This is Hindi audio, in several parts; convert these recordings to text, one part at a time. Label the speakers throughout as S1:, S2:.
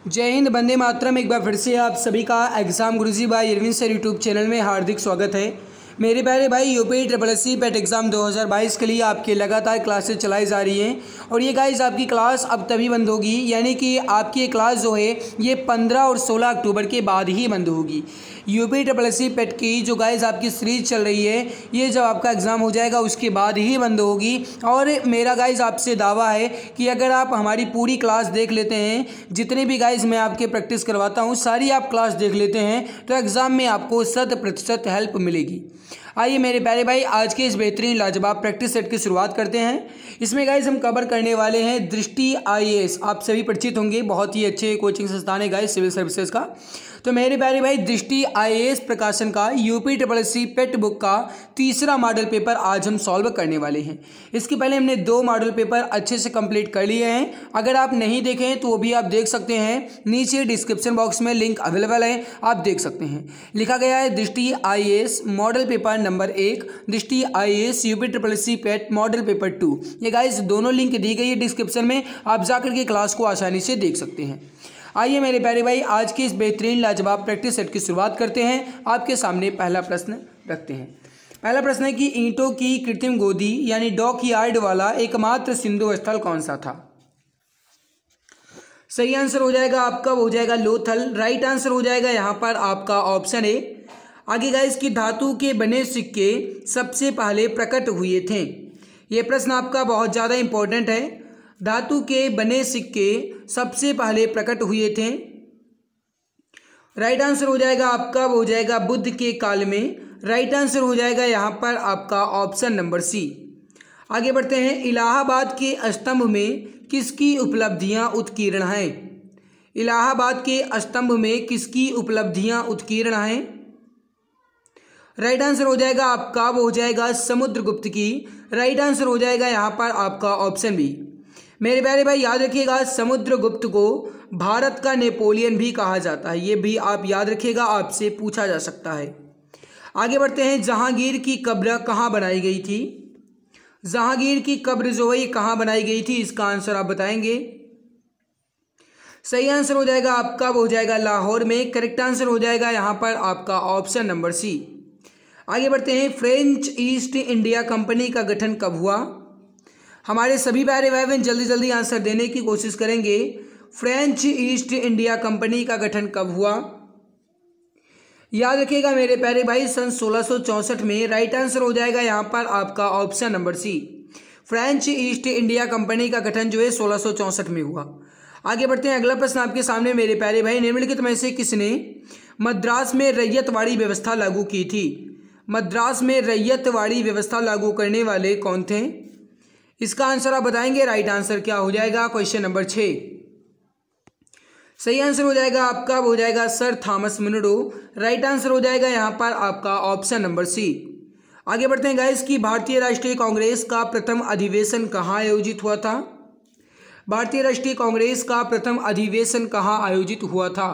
S1: जय हिंद, वंदे मातरम। एक बार फिर से आप सभी का exam Guruji by Arvind sir YouTube channel में हार्दिक स्वागत है। मेरे प्यारे भाई, यूपी SSC पेट एग्ज़ाम 2022 के लिए आपके लगातार क्लासेस चलाई जा रही हैं और ये गाइस आपकी क्लास अब तभी बंद होगी, यानी कि आपकी ये क्लास जो है ये 15 और 16 अक्टूबर के बाद ही बंद होगी। यूपी SSC पेट की जो गाइस आपकी सीरीज चल रही है ये जब आपका एग्ज़ाम हो जाएगा उसके बाद ही बंद होगी। और मेरा गाइस आपसे दावा है कि अगर आप हमारी पूरी क्लास देख लेते हैं, जितने भी गाइस मैं आपके प्रैक्टिस करवाता हूँ सारी आप क्लास देख लेते हैं, तो एग्ज़ाम में आपको 100% हेल्प मिलेगी। आइए मेरे प्यारे भाई, आज के इस बेहतरीन लाजवाब प्रैक्टिस सेट की शुरुआत करते हैं। इसमें गाइस हम कवर करने वाले हैं दृष्टि IAS। आप सभी परिचित होंगे, बहुत ही अच्छे कोचिंग संस्थान है गाइस सिविल सर्विसेज का। तो मेरे प्यारे भाई, दृष्टि IAS प्रकाशन का यूपी SSC पेट बुक का तीसरा मॉडल पेपर आज हम सॉल्व करने वाले हैं। इसके पहले हमने 2 मॉडल पेपर अच्छे से कंप्लीट कर लिए हैं। अगर आप नहीं देखें तो वो भी आप देख सकते हैं, नीचे डिस्क्रिप्शन बॉक्स में लिंक अवेलेबल है, आप देख सकते हैं। लिखा गया है दृष्टि IAS मॉडल पेपर नंबर 1, दृष्टि IAS यूपी SSC पेट मॉडल पेपर 2। ये गाइस दोनों लिंक दी गई है डिस्क्रिप्शन में, आप जाकर के क्लास को आसानी से देख सकते हैं। आइए मेरे प्यारे भाई, आज के इस बेहतरीन लाजवाब प्रैक्टिस सेट की शुरुआत करते हैं। आपके सामने पहला प्रश्न रखते हैं। पहला प्रश्न है कि ईंटों की कृत्रिम गोदी यानी डॉक यार्ड वाला एकमात्र सिंधु स्थल कौन सा था? सही आंसर हो जाएगा आपका, हो जाएगा लोथल। राइट आंसर हो जाएगा यहाँ पर आपका ऑप्शन ए। आगे गाइस की धातु के बने सिक्के सबसे पहले प्रकट हुए थे। ये प्रश्न आपका बहुत ज़्यादा इंपॉर्टेंट है। धातु के बने सिक्के सबसे पहले प्रकट हुए थे। राइट आंसर हो जाएगा आपका, हो जाएगा बुद्ध के काल में। राइट आंसर हो जाएगा यहाँ पर आपका ऑप्शन नंबर सी। आगे बढ़ते हैं। इलाहाबाद के स्तंभ में किसकी उपलब्धियां उत्कीर्ण हैं? इलाहाबाद के स्तंभ में किसकी उपलब्धियां उत्कीर्ण हैं? राइट आंसर हो जाएगा आपका, वो हो जाएगा समुद्रगुप्त की। राइट आंसर हो जाएगा यहाँ पर आपका ऑप्शन बी। मेरे प्यारे भाई याद रखिएगा, समुद्रगुप्त को भारत का नेपोलियन भी कहा जाता है, ये भी आप याद रखिएगा, आपसे पूछा जा सकता है। आगे बढ़ते हैं। जहांगीर की कब्र कहाँ बनाई गई थी? जहांगीर की कब्र जो है ये कहाँ बनाई गई थी, इसका आंसर आप बताएंगे। सही आंसर हो जाएगा आपका, वो हो जाएगा लाहौर में। करेक्ट आंसर हो जाएगा यहाँ पर आपका ऑप्शन नंबर सी। आगे बढ़ते हैं। फ्रेंच ईस्ट इंडिया कंपनी का गठन कब हुआ? हमारे सभी प्यारे भाई बहन जल्दी जल्दी आंसर देने की कोशिश करेंगे। फ्रेंच ईस्ट इंडिया कंपनी का गठन कब हुआ? याद रखिएगा मेरे प्यारे भाई, सन 1664 में। राइट आंसर हो जाएगा यहाँ पर आपका option number C. French East India Company का गठन जो है 1664 में हुआ। आगे बढ़ते हैं। अगला प्रश्न आपके सामने मेरे प्यारे भाई, निम्नलिखित में से किसने मद्रास में रैयतवाड़ी व्यवस्था लागू की थी? मद्रास में रैयतवाड़ी व्यवस्था लागू करने वाले कौन थे? इसका आंसर आप बताएंगे। राइट आंसर क्या हो जाएगा? Question number 6। सही आंसर हो जाएगा आपका, हो जाएगा sir Thomas Munro. Right answer हो जाएगा यहाँ पर आपका ऑप्शन नंबर सी। आगे बढ़ते हैं गाइस की भारतीय राष्ट्रीय कांग्रेस का प्रथम अधिवेशन कहाँ आयोजित हुआ था? भारतीय राष्ट्रीय कांग्रेस का प्रथम अधिवेशन कहाँ आयोजित हुआ था?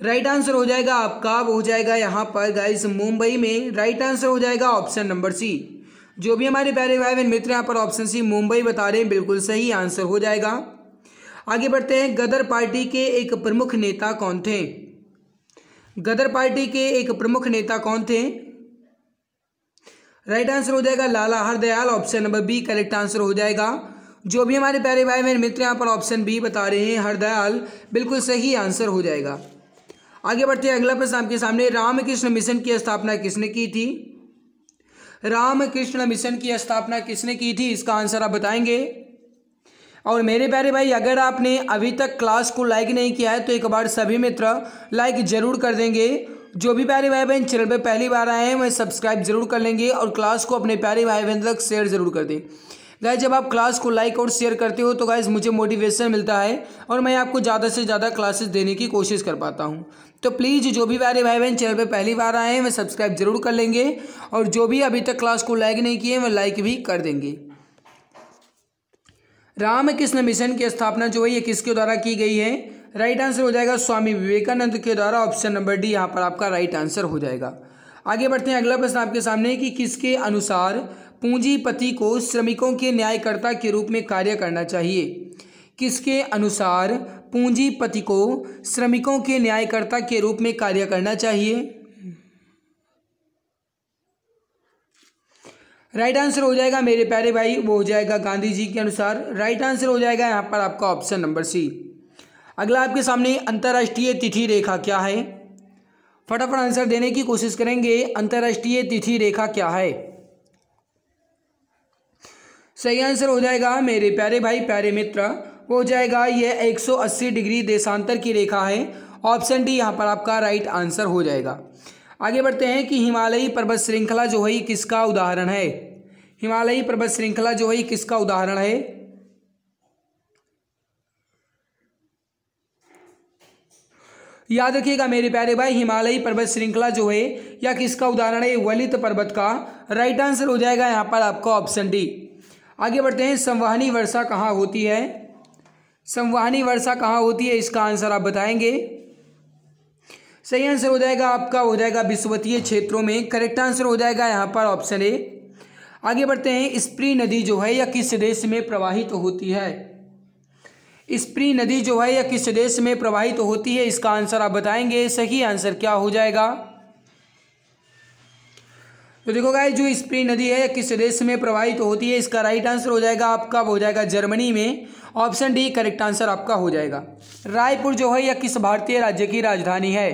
S1: राइट आंसर हो जाएगा आपका, वो हो जाएगा यहाँ पर गाइस मुंबई में। राइट आंसर हो जाएगा ऑप्शन नंबर सी। जो भी हमारे प्यारे भाई बहन मित्र यहाँ पर ऑप्शन सी मुंबई बता रहे हैं, बिल्कुल सही आंसर हो जाएगा। आगे बढ़ते हैं। गदर पार्टी के एक प्रमुख नेता कौन थे? गदर पार्टी के एक प्रमुख नेता कौन थे? राइट आंसर हो जाएगा Lala Hardayal. Option number B correct answer हो जाएगा। जो भी हमारे प्यारे भाई बहन मित्र यहाँ पर ऑप्शन बी बता रहे हैं हरदयाल, बिल्कुल सही आंसर हो जाएगा। आगे बढ़ते हैं। अगला प्रश्न आपके सामने। रामकृष्ण मिशन की स्थापना किसने की थी? रामकृष्ण मिशन की स्थापना किसने की थी, इसका आंसर आप बताएंगे। और मेरे प्यारे भाई, अगर आपने अभी तक क्लास को लाइक नहीं किया है तो एक बार सभी मित्र लाइक जरूर कर देंगे। जो भी प्यारे भाई बहन चैनल पे पहली बार आए हैं वह सब्सक्राइब जरूर कर लेंगे और क्लास को अपने प्यारे भाई बहन तक शेयर जरूर कर दें। गाइस जब आप क्लास को लाइक और शेयर करते हो तो गाइस मुझे मोटिवेशन मिलता है और मैं आपको ज़्यादा से ज़्यादा क्लासेस देने की कोशिश कर पाता हूं। तो प्लीज़ जो भी प्यारे भाई बहन चैनल पे पहली बार आए हैं वह सब्सक्राइब जरूर कर लेंगे और जो भी अभी तक क्लास को लाइक नहीं किए वह लाइक भी कर देंगे। रामकृष्ण मिशन की स्थापना जो है ये किसके द्वारा की गई है? राइट आंसर हो जाएगा स्वामी विवेकानंद के द्वारा। ऑप्शन नंबर डी यहाँ पर आपका राइट आंसर हो जाएगा। आगे बढ़ते हैं। अगला प्रश्न आपके सामने कि किसके अनुसार पूंजीपति को श्रमिकों के न्यायकर्ता के रूप में कार्य करना चाहिए? किसके अनुसार पूंजीपति को श्रमिकों के न्यायकर्ता के रूप में कार्य करना चाहिए? राइट आंसर हो जाएगा मेरे प्यारे भाई, वो हो जाएगा गांधी जी के अनुसार। राइट आंसर हो जाएगा यहाँ पर आपका ऑप्शन नंबर सी। अगला आपके सामने अंतर्राष्ट्रीय तिथि रेखा क्या है? फटाफट आंसर देने की कोशिश करेंगे। अंतर्राष्ट्रीय तिथि रेखा क्या है? सही आंसर हो जाएगा मेरे प्यारे भाई, प्यारे मित्र, वो हो जाएगा ये 180 डिग्री देशांतर की रेखा है। ऑप्शन डी यहाँ पर आपका राइट आंसर हो जाएगा। आगे बढ़ते हैं कि हिमालयी पर्वत श्रृंखला जो है किसका उदाहरण है? हिमालयी पर्वत श्रृंखला जो है किसका उदाहरण है? याद रखिएगा मेरे प्यारे भाई, हिमालयी पर्वत श्रृंखला जो है या किसका उदाहरण है? वलित पर्वत का। राइट आंसर हो जाएगा यहाँ पर आपका ऑप्शन डी। आगे बढ़ते हैं, संवहनी वर्षा कहाँ होती है? संवहनी वर्षा कहाँ होती है, इसका आंसर आप बताएंगे। सही आंसर हो जाएगा आपका, हो जाएगा विषुवतीय क्षेत्रों में। करेक्ट आंसर हो जाएगा यहाँ पर ऑप्शन ए। आगे बढ़ते हैं, स्प्री नदी जो है या किस देश में प्रवाहित होती है? स्प्री नदी जो है या किस देश में प्रवाहित होती है, इसका आंसर आप बताएंगे। सही आंसर क्या हो जाएगा? तो देखो गाइस, जो स्प्री नदी है किस देश में प्रवाहित होती है, इसका राइट आंसर हो जाएगा आपका, हो जाएगा जर्मनी में। ऑप्शन डी करेक्ट आंसर आपका हो जाएगा। रायपुर जो है या किस भारतीय राज्य की राजधानी है?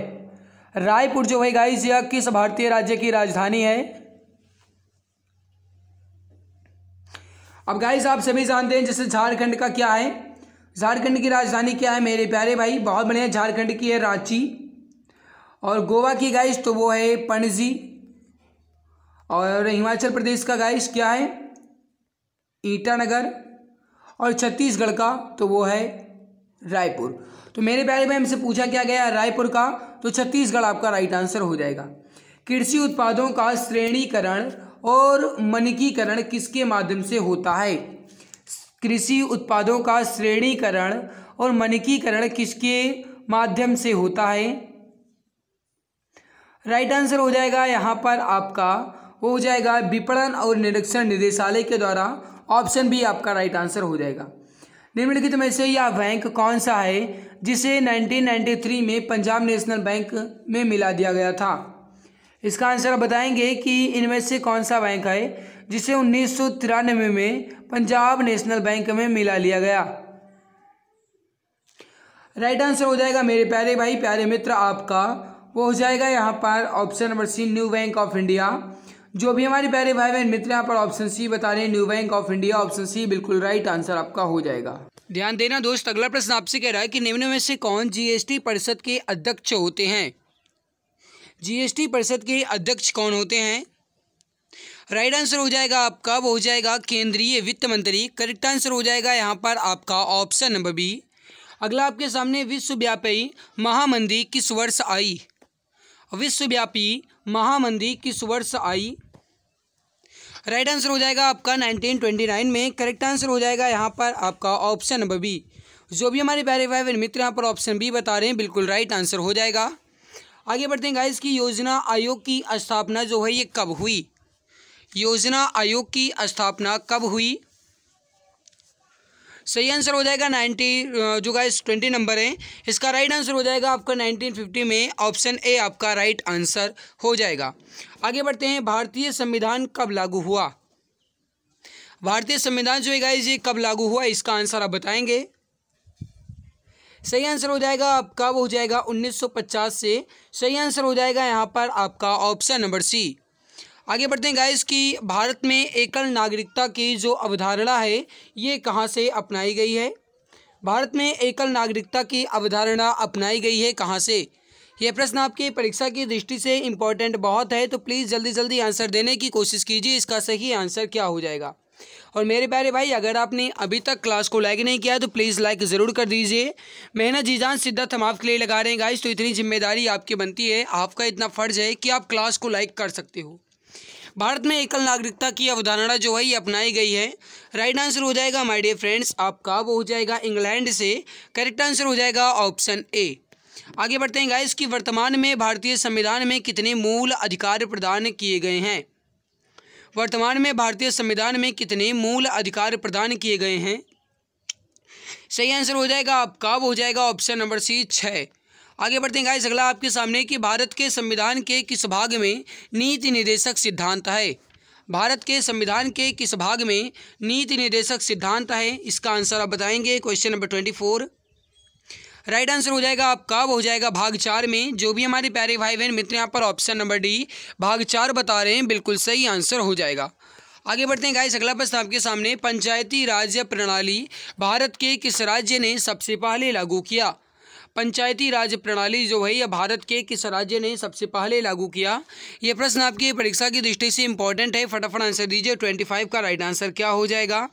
S1: रायपुर जो है गाइस या किस भारतीय राज्य की राजधानी है? अब गाइस आप सभी जानते हैं जैसे झारखंड का क्या है, झारखंड की राजधानी क्या है मेरे प्यारे भाई? बहुत बढ़िया, झारखंड की है रांची। और गोवा की गाइस तो वो है पणजी। और हिमाचल प्रदेश का गाइस क्या है? ईटानगर। और छत्तीसगढ़ का तो वो है रायपुर। तो मेरे प्यारे भाई हमसे पूछा क्या गया रायपुर का, तो छत्तीसगढ़ आपका राइट आंसर हो जाएगा। कृषि उत्पादों का श्रेणीकरण और मानकीकरण किसके माध्यम से होता है? कृषि उत्पादों का श्रेणीकरण और मानकीकरण किसके माध्यम से होता है? राइट आंसर हो जाएगा यहाँ पर आपका, वो हो जाएगा विपणन और निरीक्षण निदेशालय के द्वारा। ऑप्शन बी आपका राइट आंसर हो जाएगा। निम्नलिखित में से यह बैंक कौन सा है जिसे 1993 में पंजाब नेशनल बैंक में मिला दिया गया था? इसका आंसर आप बताएंगे कि इनमें से कौन सा बैंक है जिसे 1993 में पंजाब नेशनल बैंक में मिला लिया गया? राइट आंसर हो जाएगा मेरे प्यारे भाई, प्यारे मित्र, आपका वो हो जाएगा यहाँ पर option number C, New Bank of India. जो भी हमारे प्यारे भाई बहन मित्र यहाँ पर ऑप्शन सी बता रहे हैं, New Bank of India. Option C बिल्कुल राइट आंसर आपका हो जाएगा। ध्यान देना दोस्त, अगला प्रश्न आपसे कह रहा है कि निम्न में से कौन जीएसटी परिषद के अध्यक्ष होते हैं? जीएसटी परिषद के अध्यक्ष कौन होते हैं? राइट आंसर हो जाएगा आपका, वो हो जाएगा केंद्रीय वित्त मंत्री। करेक्ट आंसर हो जाएगा यहाँ पर आपका ऑप्शन नंबर बी। अगला आपके सामने, विश्वव्यापी महामंदी किस वर्ष आई? विश्वव्यापी महामंदी किस वर्ष आई? राइट आंसर हो जाएगा आपका 1929 में। करेक्ट आंसर हो जाएगा यहाँ पर आपका ऑप्शन नंबर बी। जो भी हमारे प्यारे भाई बहन मित्र यहाँ पर ऑप्शन बी बता रहे हैं, बिल्कुल राइट आंसर हो जाएगा। आगे बढ़ते हैं गाइस की योजना आयोग की स्थापना जो है ये कब हुई? योजना आयोग की स्थापना कब हुई? सही आंसर हो जाएगा 20 नंबर है, इसका राइट आंसर हो जाएगा आपका 1950 में। ऑप्शन ए आपका राइट आंसर हो जाएगा। आगे बढ़ते हैं, भारतीय संविधान कब लागू हुआ? भारतीय संविधान जो है गाइस ये कब लागू हुआ, इसका आंसर आप बताएंगे। सही आंसर हो जाएगा आपका, वो हो जाएगा 1950 से। सही आंसर हो जाएगा यहाँ पर आपका ऑप्शन नंबर सी। आगे बढ़ते हैं गाइस कि भारत में एकल नागरिकता की जो अवधारणा है ये कहाँ से अपनाई गई है? भारत में एकल नागरिकता की अवधारणा अपनाई गई है कहाँ से? यह प्रश्न आपकी परीक्षा की दृष्टि से इम्पोर्टेंट बहुत है, तो प्लीज़ जल्दी जल्दी आंसर देने की कोशिश कीजिए। इसका सही आंसर क्या हो जाएगा? और मेरे प्यारे भाई, अगर आपने अभी तक क्लास को लाइक नहीं किया तो प्लीज़ लाइक ज़रूर कर दीजिए। मेहनत जी जान शिद्दत हम आपके लिए लगा रहे हैं गाइस, तो इतनी जिम्मेदारी आपकी बनती है, आपका इतना फ़र्ज़ है कि आप क्लास को लाइक कर सकते हो। भारत में एकल नागरिकता की अवधारणा जो है ये अपनाई गई है। राइट आंसर हो जाएगा माय डियर फ्रेंड्स आपका, वो हो जाएगा इंग्लैंड से। करेक्ट आंसर हो जाएगा ऑप्शन ए। आगे बढ़ते हैं गाइस कि वर्तमान में भारतीय संविधान में कितने मूल अधिकार प्रदान किए गए हैं? वर्तमान में भारतीय संविधान में कितने मूल अधिकार प्रदान किए गए हैं? सही आंसर हो जाएगा आपका, वो हो जाएगा ऑप्शन नंबर सी 6। आगे बढ़ते हैं गाइस, अगला आपके सामने कि भारत के संविधान के किस भाग में नीति निर्देशक सिद्धांत है। भारत के संविधान के किस भाग में नीति निर्देशक सिद्धांत है, इसका आंसर आप बताएंगे। Question number 24। राइट आंसर हो जाएगा आपका, वो हो जाएगा भाग 4 में। जो भी हमारे प्यारे भाई बहन मित्र यहाँ पर ऑप्शन नंबर डी भाग 4 बता रहे हैं, बिल्कुल सही आंसर हो जाएगा। आगे बढ़ते हैं गाइस, अगला प्रश्न आपके सामने, पंचायती राज प्रणाली भारत के किस राज्य ने सबसे पहले लागू किया। पंचायती राज प्रणाली जो है यह भारत के किस राज्य ने सबसे पहले लागू किया। यह प्रश्न आपकी परीक्षा की दृष्टि से इंपॉर्टेंट है, फटाफट आंसर दीजिए। 25 का राइट आंसर क्या हो जाएगा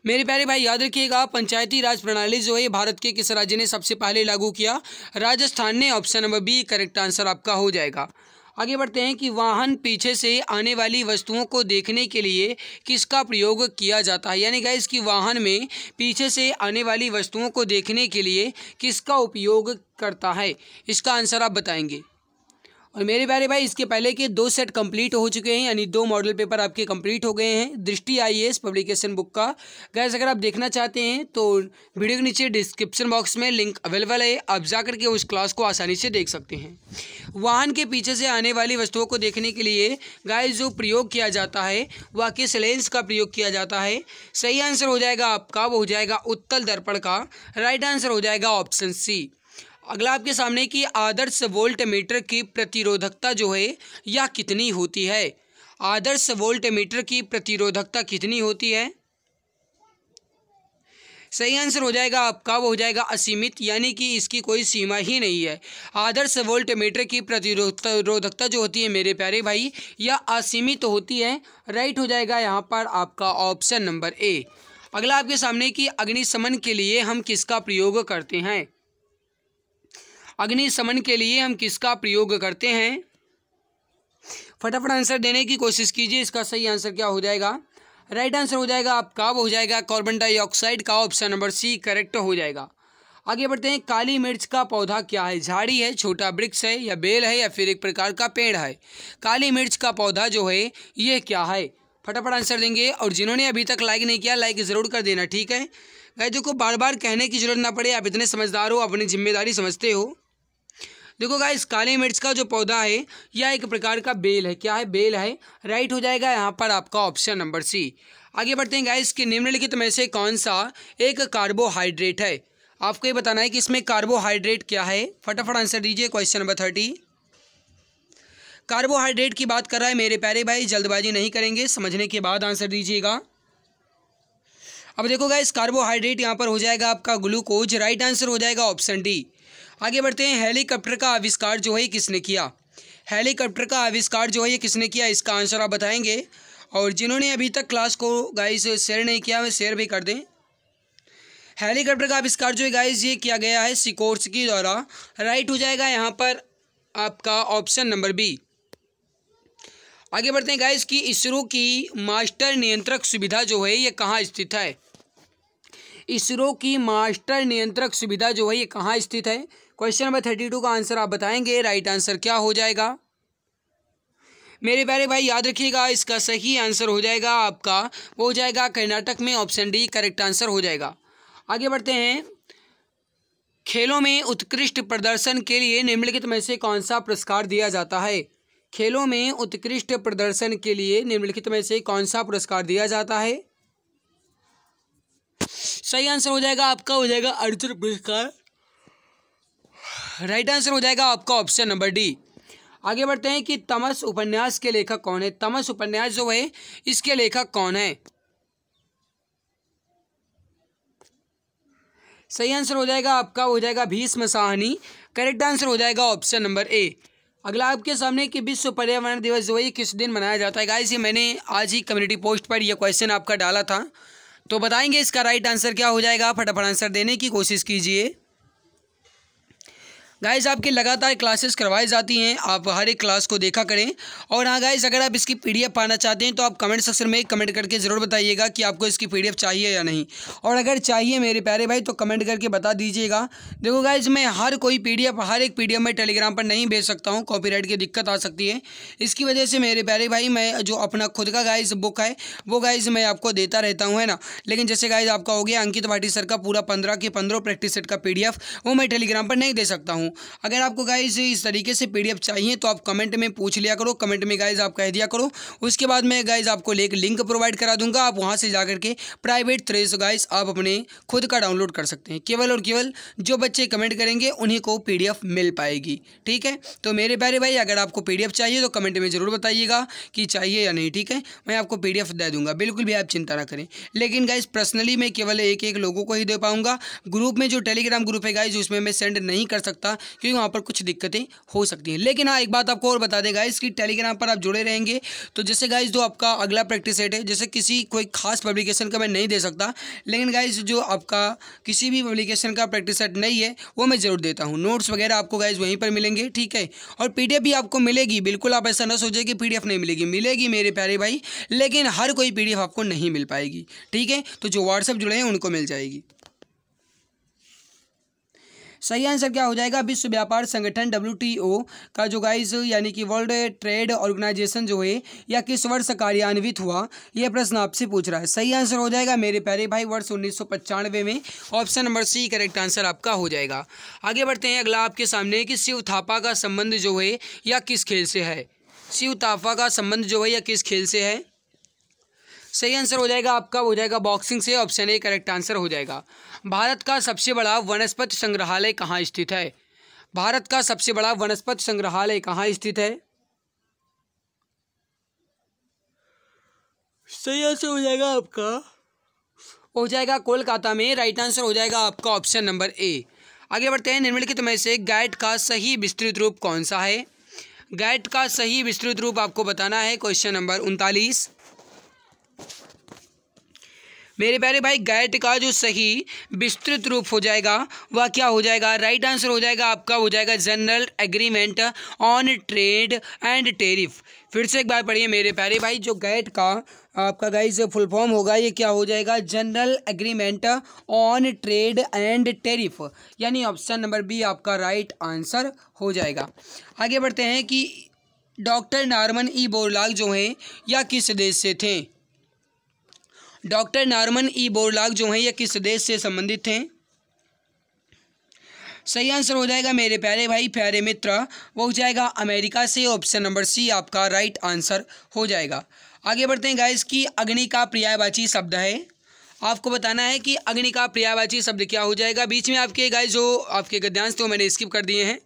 S1: मेरे प्यारे भाई, याद रखिएगा। पंचायती राज प्रणाली जो है भारत के किस राज्य ने सबसे पहले लागू किया। राजस्थान ने, option number B correct answer आपका हो जाएगा। आगे बढ़ते हैं कि वाहन पीछे से आने वाली वस्तुओं को देखने के लिए किसका प्रयोग किया जाता है। यानी गाइस कि वाहन में पीछे से आने वाली वस्तुओं को देखने के लिए किसका उपयोग करता है, इसका आंसर आप बताएंगे। और मेरे प्यारे भाई, इसके पहले के 2 सेट कंप्लीट हो चुके हैं, यानी 2 मॉडल पेपर आपके कंप्लीट हो गए हैं दृष्टि IAS पब्लिकेशन बुक का। गाइस अगर आप देखना चाहते हैं तो वीडियो के नीचे डिस्क्रिप्शन बॉक्स में लिंक अवेलेबल है, आप जा करके उस क्लास को आसानी से देख सकते हैं। वाहन के पीछे से आने वाली वस्तुओं को देखने के लिए गाइस जो प्रयोग किया जाता है वह किस लेंस का प्रयोग किया जाता है। सही आंसर हो जाएगा आपका, वो हो जाएगा उत्तल दर्पण का। राइट आंसर हो जाएगा ऑप्शन सी। अगला आपके सामने कि आदर्श वोल्ट मीटर की प्रतिरोधकता जो है यह कितनी होती है। आदर्श वोल्ट मीटर की प्रतिरोधकता कितनी होती है। सही आंसर हो जाएगा आपका, वो हो जाएगा असीमित, यानी कि इसकी कोई सीमा ही नहीं है। आदर्श वोल्ट मीटर की प्रतिरोधकता जो होती है मेरे प्यारे भाई, यह असीमित होती है। राइट हो जाएगा यहाँ पर आपका ऑप्शन नंबर ए। अगला आपके सामने कि अग्निशमन के लिए हम किसका प्रयोग करते हैं। अग्निशमन के लिए हम किसका प्रयोग करते हैं, फटाफट आंसर देने की कोशिश कीजिए। इसका सही आंसर क्या हो जाएगा। राइट आंसर हो जाएगा आपका, वो हो जाएगा कार्बन डाइऑक्साइड का, ऑप्शन नंबर सी करेक्ट हो जाएगा। आगे बढ़ते हैं, काली मिर्च का पौधा क्या है। झाड़ी है, छोटा वृक्ष है, या बेल है, या फिर एक प्रकार का पेड़ है। काली मिर्च का पौधा जो है ये क्या है, फटाफट आंसर देंगे। और जिन्होंने अभी तक लाइक नहीं किया, लाइक ज़रूर कर देना, ठीक है गाइस। देखो बार बार कहने की जरूरत ना पड़े, आप इतने समझदार हो, अपनी जिम्मेदारी समझते हो। देखो गाइस, काली मिर्च का जो पौधा है यह एक प्रकार का बेल है। क्या है, बेल है। राइट हो जाएगा यहाँ पर आपका ऑप्शन नंबर सी। आगे बढ़ते हैं गाइस कि निम्नलिखित में से कौन सा एक कार्बोहाइड्रेट है। आपको ये बताना है कि इसमें कार्बोहाइड्रेट क्या है, फटाफट आंसर दीजिए। क्वेश्चन नंबर 30 कार्बोहाइड्रेट की बात कर रहा है मेरे प्यारे भाई, जल्दबाजी नहीं करेंगे, समझने के बाद आंसर दीजिएगा। अब देखो गाइस, कार्बोहाइड्रेट यहाँ पर हो जाएगा आपका ग्लूकोज। राइट आंसर हो जाएगा ऑप्शन डी। आगे बढ़ते हैं, हेलीकॉप्टर का आविष्कार जो है किसने किया। हेलीकॉप्टर का आविष्कार जो है ये किसने किया, इसका आंसर आप बताएंगे। और जिन्होंने अभी तक क्लास को गाइस शेयर नहीं किया है शेयर भी कर दें। हेलीकॉप्टर का आविष्कार जो है गाइस ये किया गया है सिकोर्स्की द्वारा। राइट हो जाएगा यहाँ पर आपका ऑप्शन नंबर बी। आगे बढ़ते हैं गाइस कि इसरो की मास्टर नियंत्रक सुविधा जो है ये कहाँ स्थित है। इसरो की मास्टर नियंत्रक सुविधा जो है ये कहाँ स्थित है। क्वेश्चन नंबर 32 का आंसर आप बताएंगे। राइट आंसर क्या हो जाएगा मेरे प्यारे भाई, याद रखिएगा। इसका सही आंसर हो जाएगा आपका, वो हो जाएगा कर्नाटक में, ऑप्शन डी करेक्ट आंसर हो जाएगा। आगे बढ़ते हैं, खेलों में उत्कृष्ट प्रदर्शन के लिए निम्नलिखित में से कौन सा पुरस्कार दिया जाता है। खेलों में उत्कृष्ट प्रदर्शन के लिए निम्नलिखित में से कौन सा पुरस्कार दिया जाता है। सही आंसर हो जाएगा आपका, हो जाएगा अर्जुन पुरस्कार। राइट आंसर हो जाएगा आपका ऑप्शन नंबर डी। आगे बढ़ते हैं कि तमस उपन्यास के लेखक कौन है। तमस उपन्यास जो है इसके लेखक कौन है। सही आंसर हो जाएगा आपका, हो जाएगा भीष्म साहनी। करेक्ट आंसर हो जाएगा ऑप्शन नंबर ए। अगला आपके सामने कि विश्व पर्यावरण दिवस जो है किस दिन मनाया जाता है। गाइस ये मैंने आज ही कम्युनिटी पोस्ट पर यह क्वेश्चन आपका डाला था, तो बताएंगे इसका राइट आंसर क्या हो जाएगा। फटाफट आंसर देने की कोशिश कीजिए। गाइस आपके लगातार क्लासेस करवाई जाती हैं, आप हर एक क्लास को देखा करें। और हाँ गाइस, अगर आप इसकी पीडीएफ पाना चाहते हैं तो आप कमेंट सेक्शन में कमेंट करके ज़रूर बताइएगा कि आपको इसकी पीडीएफ चाहिए या नहीं। और अगर चाहिए मेरे प्यारे भाई तो कमेंट करके बता दीजिएगा। देखो गाइस, मैं हर एक पीडीएफ में टेलीग्राम पर नहीं भेज सकता हूँ, कॉपीराइट की दिक्कत आ सकती है। इसकी वजह से मेरे प्यारे भाई मैं जो अपना खुद का गाइस बुक है वो गाइस मैं आपको देता रहता हूँ, है ना। लेकिन जैसे गाइस आपका हो गया अंकित भाटी सर का पूरा 15 के 15 प्रैक्टिस सेट का पीडीएफ, वो मैं टेलीग्राम पर नहीं दे सकता हूँ। अगर आपको गाइस इस तरीके से पीडीएफ चाहिए तो आप कमेंट में पूछ लिया करो, कमेंट में गाइस आप कह दिया करो। उसके बाद मैं गाइस आपको एक लिंक प्रोवाइड करा दूंगा, आप वहाँ से जाकर के प्राइवेट तरह से गाइस आप अपने खुद का डाउनलोड कर सकते हैं। केवल और केवल जो बच्चे कमेंट करेंगे उन्हीं को पीडीएफ मिल पाएगी, ठीक है। तो मेरे प्यारे भाई, अगर आपको पीडीएफ चाहिए तो कमेंट में ज़रूर बताइएगा कि चाहिए या नहीं, ठीक है। मैं आपको पीडीएफ दे दूंगा, बिल्कुल भी आप चिंता ना करें। लेकिन गाइस पर्सनली मैं केवल एक एक लोगों को ही दे पाऊंगा। ग्रुप में जो टेलीग्राम ग्रुप है गाइस उसमें मैं सेंड नहीं कर सकता क्योंकि वहाँ पर कुछ दिक्कतें हो सकती हैं। लेकिन हाँ, एक बात आपको और बता दें गाइस कि टेलीग्राम पर आप जुड़े रहेंगे तो जैसे गाइस जो आपका अगला प्रैक्टिस सेट है, जैसे किसी कोई खास पब्लिकेशन का मैं नहीं दे सकता, लेकिन गाइस जो आपका किसी भी पब्लिकेशन का प्रैक्टिस सेट नहीं है वो मैं ज़रूर देता हूँ। नोट्स वगैरह आपको गाइस वहीं पर मिलेंगे, ठीक है। और पीडीएफ भी आपको मिलेगी, बिल्कुल आप ऐसा ना सोचिए कि पीडीएफ नहीं मिलेगी, मिलेगी मेरे प्यारे भाई, लेकिन हर कोई पीडीएफ आपको नहीं मिल पाएगी, ठीक है। तो जो व्हाट्सएप जुड़े हैं उनको मिल जाएगी। सही आंसर क्या हो जाएगा? विश्व व्यापार संगठन WTO का जो गाइस यानी कि वर्ल्ड ट्रेड ऑर्गेनाइजेशन जो है या किस वर्ष कार्यान्वित हुआ, यह प्रश्न आपसे पूछ रहा है। सही आंसर हो जाएगा मेरे प्यारे भाई वर्ष 1995 में। Option number C correct answer आपका हो जाएगा। आगे बढ़ते हैं, अगला आपके सामने कि शिव थापा का संबंध जो है या किस खेल से है। शिव थापा का संबंध जो है या किस खेल से है? सही आंसर हो जाएगा आपका, हो जाएगा बॉक्सिंग से। ऑप्शन ए करेक्ट आंसर हो जाएगा। भारत का सबसे बड़ा वनस्पति संग्रहालय कहाँ स्थित है? भारत का सबसे बड़ा वनस्पति संग्रहालय कहाँ स्थित है? सही आंसर हो जाएगा आपका, हो जाएगा कोलकाता में। राइट आंसर हो जाएगा आपका ऑप्शन नंबर ए। आगे बढ़ते हैं, निम्नलिखित में से गैट का सही विस्तृत रूप कौन सा है? गैट का सही विस्तृत रूप आपको बताना है। क्वेश्चन नंबर 39 मेरे प्यारे भाई, गैट का जो सही विस्तृत रूप हो जाएगा वह क्या हो जाएगा? राइट आंसर हो जाएगा आपका, हो जाएगा general agreement on trade and tariff. फिर से एक बार पढ़िए मेरे प्यारे भाई, जो गैट का आपका गाइस फुल फॉर्म होगा ये क्या हो जाएगा? General agreement on trade and tariff, यानी ऑप्शन नंबर बी आपका राइट आंसर हो जाएगा। आगे बढ़ते हैं कि डॉक्टर नॉर्मन ई बोरलॉग जो हैं या किस देश से थे? डॉक्टर नॉर्मन ई बोरलॉग जो हैं ये किस देश से संबंधित हैं? सही आंसर हो जाएगा मेरे प्यारे भाई प्यारे मित्र, वो हो जाएगा अमेरिका से। ऑप्शन नंबर सी आपका राइट आंसर हो जाएगा। आगे बढ़ते हैं गाइस कि अग्नि का पर्यायवाची शब्द है। आपको बताना है कि अग्नि का पर्यायवाची शब्द क्या हो जाएगा। बीच में आपके गाइस जो आपके गद्यांश थे वो मैंने स्किप कर दिए हैं।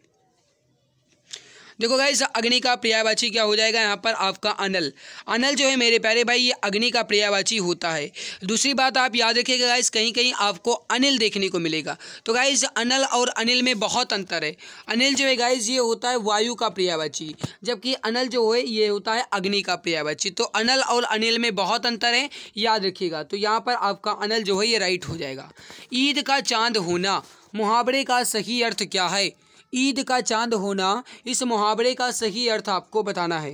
S1: देखो गाइस, अग्नि का पर्यायवाची क्या हो जाएगा यहाँ पर आपका अनल। अनल जो है मेरे प्यारे भाई ये अग्नि का पर्यायवाची होता है। दूसरी बात आप याद रखिएगा गाइस, कहीं कहीं आपको अनिल देखने को मिलेगा। तो गाइस अनल और अनिल में बहुत अंतर है। अनिल जो है गाइस ये होता है वायु का पर्यायवाची, जबकि अनल जो है ये होता है अग्नि का पर्यायवाची। तो अनल और अनिल में बहुत अंतर है, याद रखिएगा। तो यहाँ पर आपका अनल जो है ये राइट हो जाएगा। ईद का चांद होना मुहावरे का सही अर्थ क्या है? ईद का चांद होना, इस मुहावरे का सही अर्थ आपको बताना है।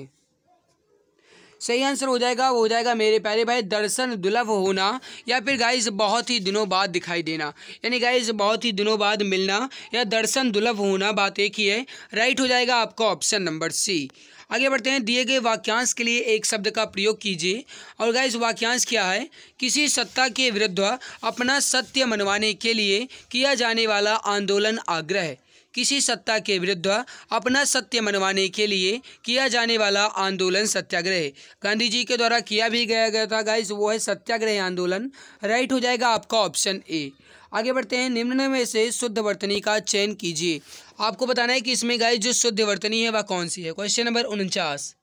S1: सही आंसर हो जाएगा, वो हो जाएगा मेरे प्यारे भाई दर्शन दुर्लभ होना या फिर गाइस बहुत ही दिनों बाद दिखाई देना, यानी गाइस बहुत ही दिनों बाद मिलना या दर्शन दुर्लभ होना, बात एक ही है। राइट हो जाएगा आपका ऑप्शन नंबर सी। आगे बढ़ते हैं, दिए गए वाक्यांश के लिए एक शब्द का प्रयोग कीजिए। और गाइस वाक्यांश क्या है? किसी सत्ता के विरुद्ध अपना सत्य मनवाने के लिए किया जाने वाला आंदोलन आग्रह। किसी सत्ता के विरुद्ध अपना सत्य मनवाने के लिए किया जाने वाला आंदोलन सत्याग्रह। गांधी जी के द्वारा किया भी गया था गाइस, वो है सत्याग्रह आंदोलन। राइट हो जाएगा आपका ऑप्शन ए। आगे बढ़ते हैं, निम्न में से शुद्ध वर्तनी का चयन कीजिए। आपको बताना है कि इसमें गाइस जो शुद्ध वर्तनी है वह कौन सी है। क्वेश्चन नंबर 49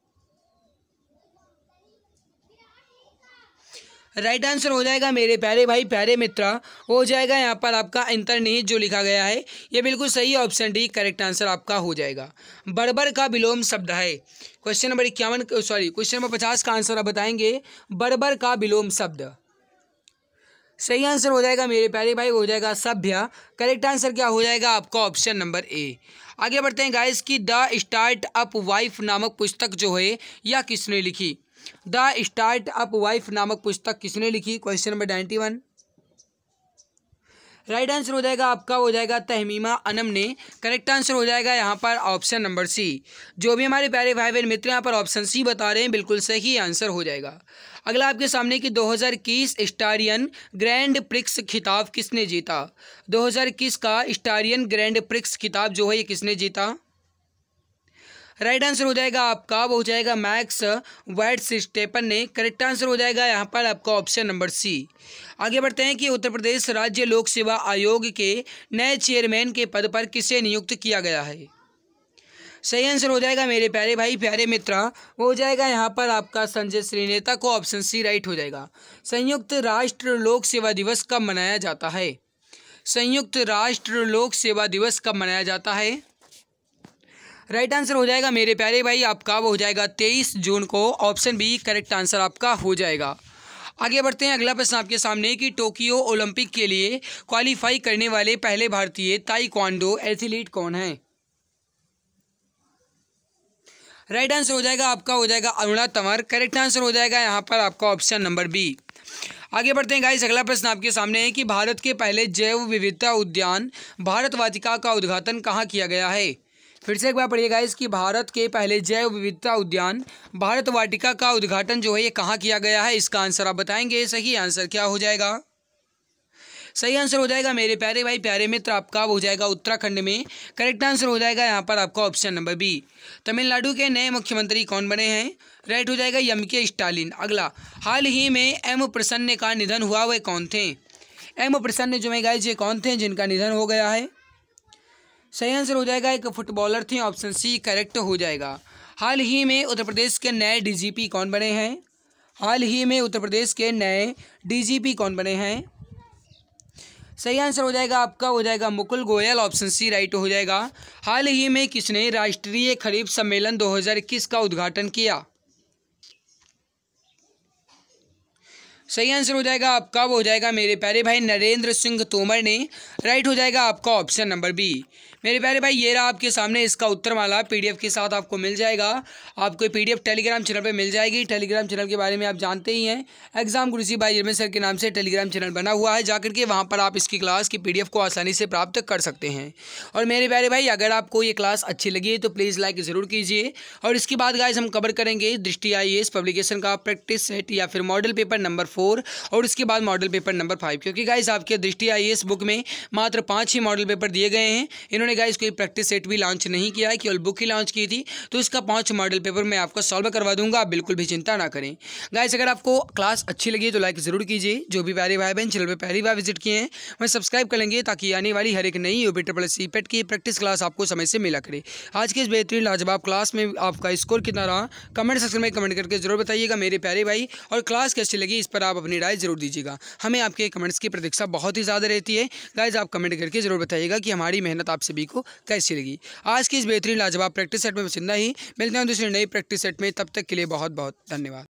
S1: राइट आंसर हो जाएगा मेरे प्यारे भाई प्यारे मित्र, हो जाएगा यहाँ पर आपका अंतर्निहित जो लिखा गया है ये बिल्कुल सही। ऑप्शन डी करेक्ट आंसर आपका हो जाएगा। बर्बर का विलोम शब्द है। क्वेश्चन नंबर 50 का आंसर आप बताएंगे। बर्बर का विलोम शब्द। सही आंसर हो जाएगा मेरे प्यारे भाई, हो जाएगा सभ्य। करेक्ट आंसर क्या हो जाएगा आपका ऑप्शन नंबर ए। आगे बढ़ते हैं गाइस की द स्टार्ट अप वाइफ नामक पुस्तक जो है यह किसने लिखी। द स्टार्ट अप वाइफ नामक पुस्तक किसने लिखी, क्वेश्चन नंबर 91। राइट आंसर हो जाएगा आपका, हो जाएगा तहमीमा अनम ने। करेक्ट आंसर हो जाएगा यहाँ पर ऑप्शन नंबर सी। जो भी हमारे प्यारे भाई बहन मित्र यहाँ पर ऑप्शन सी बता रहे हैं बिल्कुल सही आंसर हो जाएगा। अगला आपके सामने कि 2021 स्टारियन ग्रैंड प्रिक्स खिताब किसने जीता। 2021 का स्टारियन ग्रैंड प्रिक्स खिताब जो है ये किसने जीता। राइट आंसर हो जाएगा आपका, वो हो जाएगा मैक्स वर्स्टैपन ने। करेक्ट आंसर हो जाएगा यहाँ पर आपका ऑप्शन नंबर सी। आगे बढ़ते हैं कि उत्तर प्रदेश राज्य लोक सेवा आयोग के नए चेयरमैन के पद पर किसे नियुक्त किया गया है। सही आंसर हो जाएगा मेरे प्यारे भाई प्यारे मित्र, वो हो जाएगा यहाँ पर आपका संजय श्रीनेता को, ऑप्शन सी राइट हो जाएगा। संयुक्त राष्ट्र लोक सेवा दिवस कब मनाया जाता है। संयुक्त राष्ट्र लोक सेवा दिवस कब मनाया जाता है। राइट आंसर हो जाएगा मेरे प्यारे भाई आपका, वो हो जाएगा 23 जून को, ऑप्शन बी करेक्ट आंसर आपका हो जाएगा। आगे बढ़ते हैं, अगला प्रश्न आपके सामने कि टोक्यो ओलंपिक के लिए क्वालिफाई करने वाले पहले भारतीय ताइक्वांडो एथलीट कौन है। राइट आंसर हो जाएगा आपका, हो जाएगा अरुणा तंवर। करेक्ट आंसर हो जाएगा यहाँ पर आपका ऑप्शन नंबर बी। आगे बढ़ते हैं गाइस, अगला प्रश्न आपके सामने है कि भारत के पहले जैव विविधता उद्यान भारत वाटिका का उद्घाटन कहाँ किया गया है। फिर से एक बार पढ़िएगा इसकी, भारत के पहले जैव विविधता उद्यान भारत वाटिका का उद्घाटन जो है ये कहाँ किया गया है, इसका आंसर आप बताएंगे। सही आंसर क्या हो जाएगा। सही आंसर हो जाएगा मेरे प्यारे भाई प्यारे मित्र आपका, हो जाएगा उत्तराखंड में। करेक्ट आंसर हो जाएगा यहाँ पर आपका ऑप्शन नंबर बी। तमिलनाडु के नए मुख्यमंत्री कौन बने हैं। राइट हो जाएगा एम.के. स्टालिन। अगला, हाल ही में एम प्रसन्न का निधन हुआ, वे कौन थे। एम प्रसन्न जो है गाइस ये कौन थे जिनका निधन हो गया है। सही आंसर हो जाएगा एक फुटबॉलर थे, ऑप्शन सी करेक्ट हो जाएगा। हाल ही में उत्तर प्रदेश के नए डीजीपी कौन बने हैं। हाल ही में उत्तर प्रदेश के नए डीजीपी कौन बने हैं। सही आंसर हो जाएगा आपका, हो जाएगा Mukul Goyal, option C right हो जाएगा। हाल ही में किसने राष्ट्रीय खरीफ सम्मेलन 2021 का उद्घाटन किया। सही आंसर हो जाएगा आपका, वो हो जाएगा मेरे प्यारे भाई नरेंद्र सिंह तोमर ने। राइट हो जाएगा आपका ऑप्शन नंबर बी। मेरे प्यारे भाई ये रहा आपके सामने इसका उत्तरमाला, पीडीएफ के साथ आपको मिल जाएगा। आपको पीडीएफ टेलीग्राम चैनल पे मिल जाएगी। टेलीग्राम चैनल के बारे में आप जानते ही हैं, एग्जाम गुरुजी भाई यरमन सर के नाम से टेलीग्राम चैनल बना हुआ है। जाकर के वहाँ पर आप इसकी क्लास की पीडीएफ को आसानी से प्राप्त कर सकते हैं। और मेरे प्यारे भाई अगर आपको ये क्लास अच्छी लगी है तो प्लीज़ लाइक ज़रूर कीजिए। और इसके बाद गाइस हम कवर करेंगे दृष्टि IAS पब्लिकेशन का प्रैक्टिस सेट या फिर मॉडल पेपर नंबर 4 और उसके बाद मॉडल पेपर नंबर 5, क्योंकि गाइस आपके दृष्टि IAS बुक में मात्र 5 ही मॉडल पेपर दिए गए हैं। इन्होंने गाइस कोई प्रैक्टिस सेट भी लॉन्च नहीं किया है, केवल बुक ही लॉन्च की थी। तो इसका 5 मॉडल पेपर मैं आपको सॉल्व करवा दूंगा, आप बिल्कुल भी चिंता ना करें। गाइस अगर आपको क्लास अच्छी लगी तो लाइक ज़रूर कीजिए। जो भी प्यारे भाई बहन चैनल पर पहली बार विजिट किए हैं वह सब्सक्राइब कर लेंगे, ताकि आने वाली हर एक नई UPSC पेट की प्रैक्टिस क्लास आपको समय से मिला करे। आज की इस बेहतरीन लाजवाब क्लास में आपका स्कोर कितना रहा कमेंट सेक्शन में कमेंट करके जरूर बताइएगा मेरे प्यारे भाई। और क्लास कैसी लगी इस पर आप अपनी राय जरूर दीजिएगा। हमें आपके कमेंट्स की प्रतीक्षा बहुत ही ज़्यादा रहती है। गाइस आप कमेंट करके जरूर बताइएगा कि हमारी मेहनत आप सभी को कैसी लगी। आज की इस बेहतरीन लाजवाब प्रैक्टिस सेट में बस इतना ही। मिलते हैं दूसरी नई प्रैक्टिस सेट में, तब तक के लिए बहुत बहुत धन्यवाद।